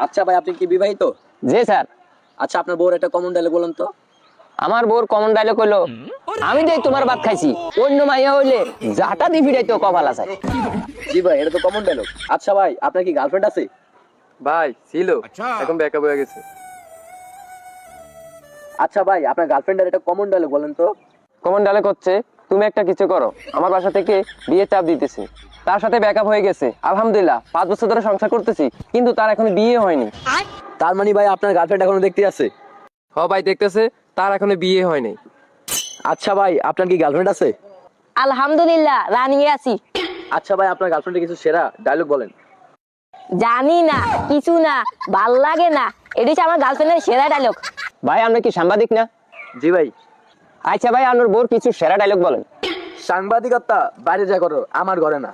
আচ্ছা ভাই, আপনি কি বিবাহিত? জি স্যার। আচ্ছা, আপনার বউর একটা কমন ডায়লগ বলেন তো। আমার বউর কমন ডায়লগ হলো, আমি দেখ তোমার ভাত খাইছি, অন্য মাইয়া হইলে যাটা দি ফিরাইতো কপাল আছে। জি ভাই, এটা তো কমন ডায়লগ। আচ্ছা ভাই, আপনার কি গার্লফ্রেন্ড আছে? ভাই ছিল, এখন ব্যাকআপ হয়ে গেছে। আচ্ছা ভাই, আপনার গার্লফ্রেন্ডের একটা কমন ডায়লগ বলেন তো। কমন ডায়লগ হচ্ছে, তুমি একটা কিছু করো, আমার বাসা থেকে বিয়ে চাপ দিতেছে। তার সাথে ব্যাকআপ হয়ে গেছে, আলহামদুলিল্লাহ 5 বছর ধরে সংসার করতেছি, কিন্তু তার এখনো বিয়ে হয়নি। তার মানে ভাই আপনার গার্লফ্রেন্ড এখনো দেখতে আছে? হ ভাই, দেখতেছে, তার এখনো বিয়ে হয়নি। আচ্ছা ভাই, আপনার কি গার্লফ্রেন্ড আছে? আলহামদুলিল্লাহ রানিং এ আছি। আচ্ছা ভাই, আপনার গার্লফ্রেন্ডের কিছু সেরা ডায়লগ বলেন। জানি না, কিছু না, ভাল লাগে না, এটি হচ্ছে আমার গার্লফ্রেন্ডের সেরা ডায়লগ। ভাই আমরা কি সাংবাদিক না? জি ভাই। আচ্ছা ভাই, আপনার বউর কিছু সেরা ডায়লগ বলেন। সাংবাদিকতা বাইরে যা করো, আমার ঘরে না।